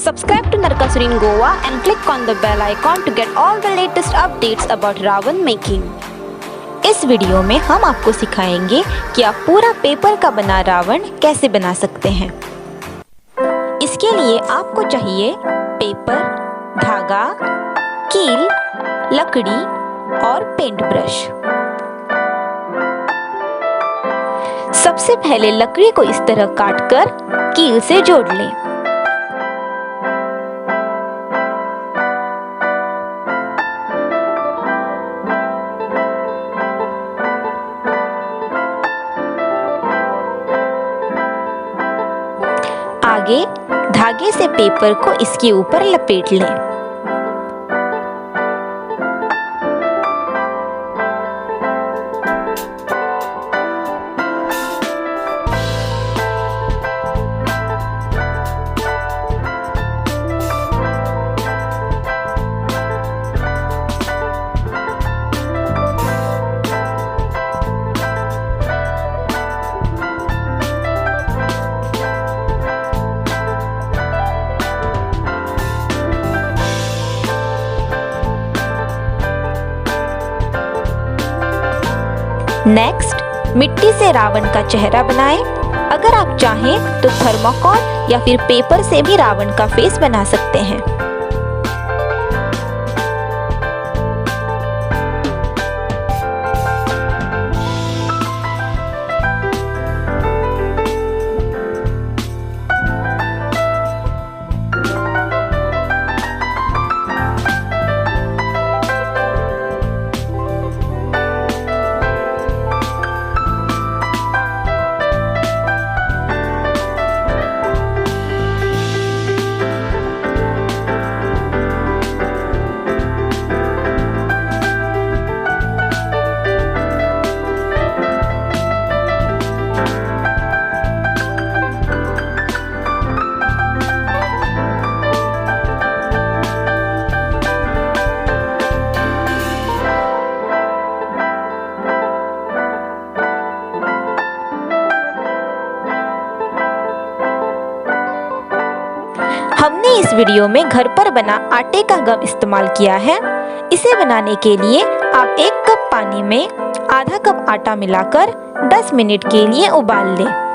Subscribe to Narkasur in Goa and click on the bell icon to get all the latest updates about Ravan Making. इस video में हम आपको सिखाएंगे कि आप पूरा पेपर का बना रावण कैसे बना सकते हैं। इसके लिए आपको चाहिए पेपर, धागा, कील, लकड़ी और पेंट ब्रश। सबसे पहले लकड़ी को इस तरह काटकर कील से जोड़ लें। आगे धागे से पेपर को इसके ऊपर लपेट लें। नेक्स्ट, मिट्टी से रावण का चेहरा बनाएं। अगर आप चाहें तो थर्मोकॉल या फिर पेपर से भी रावण का फेस बना सकते हैं। हमने इस वीडियो में घर पर बना आटे का गम इस्तेमाल किया है। इसे बनाने के लिए आप 1 कप पानी में आधा कप आटा मिलाकर 10 मिनट के लिए उबाल लें।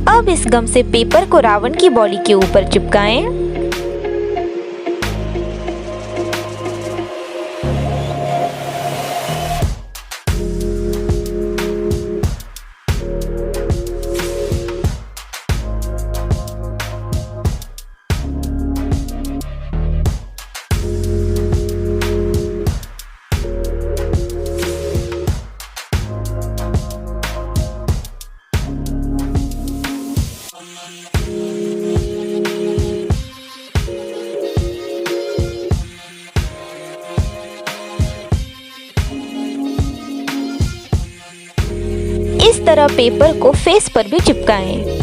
अब इस गम से पेपर को रावण की बॉडी के ऊपर चिपकाएं। इस तरह पेपर को फेस पर भी चिपकाएं।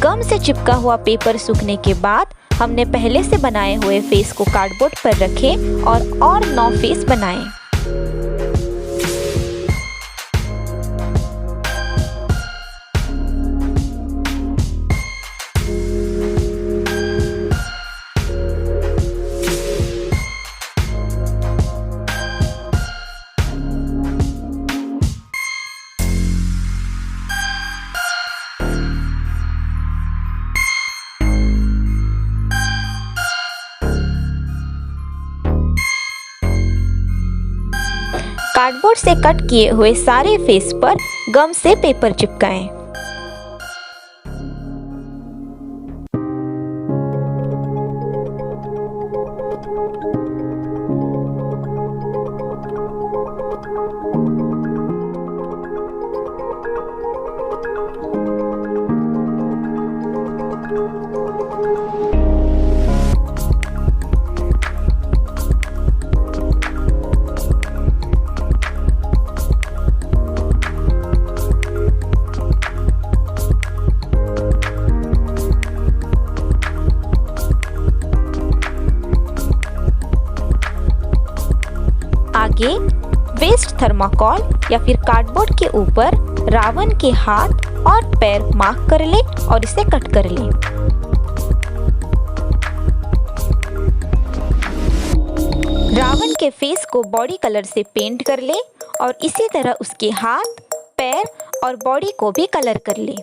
गम से चिपका हुआ पेपर सूखने के बाद हमने पहले से बनाए हुए फेस को कार्डबोर्ड पर रखे और 9 फेस बनाए। कार्डबोर्ड से कट किए हुए सारे फेस पर गम से पेपर चिपकाएं। आगे वेस्ट थर्माकोल या फिर कार्डबोर्ड के ऊपर रावण के हाथ और पैर मार्क कर ले और इसे कट कर ले। रावण के फेस को बॉडी कलर से पेंट कर ले और इसी तरह उसके हाथ, पैर और बॉडी को भी कलर कर ले।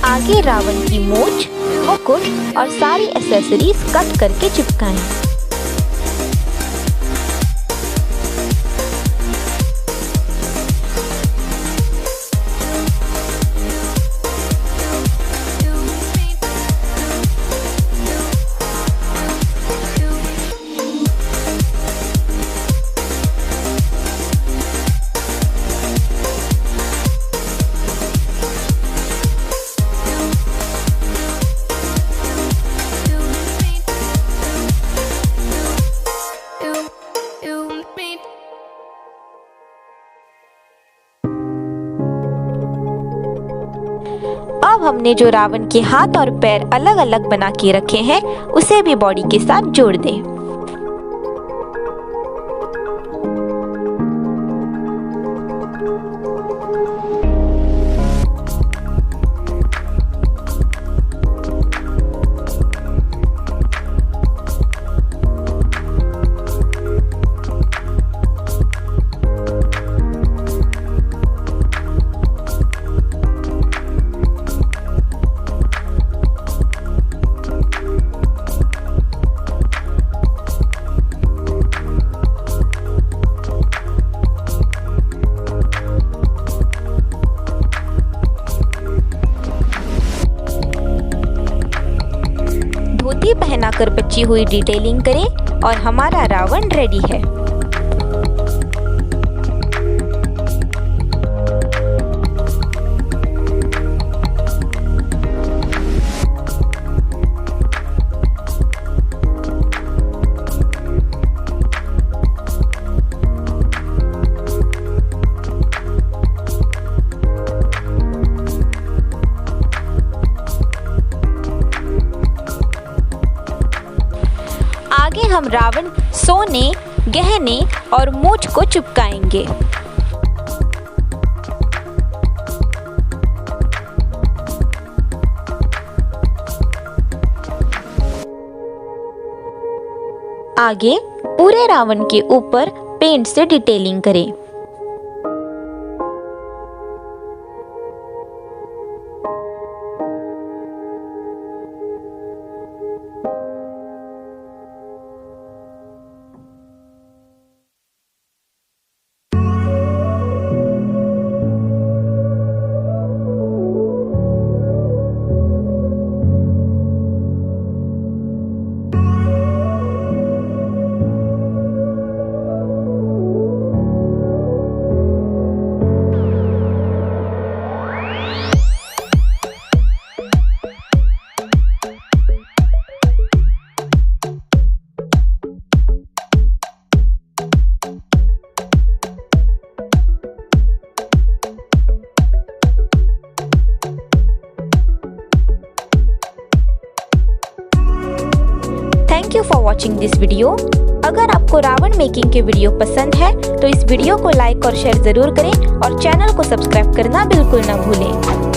आगे रावण की मूंछ, मुकुट और सारी एक्सेसरीज कट करके चिपकाएं। हमने जो रावण के हाथ और पैर अलग अलग बना के रखे हैं उसे भी बॉडी के साथ जोड़ दें। धोती पहनाकर बची हुई डिटेलिंग करें और हमारा रावण रेडी है। आगे हम रावण सोने, गहने और मूंछ को चिपकाएंगे। आगे पूरे रावण के ऊपर पेंट से डिटेलिंग करें। Thank you for watching this video. अगर आपको रावण मेकिंग के वीडियो पसंद है तो इस वीडियो को लाइक और शेयर जरूर करें और चैनल को सब्सक्राइब करना बिल्कुल न भूलें।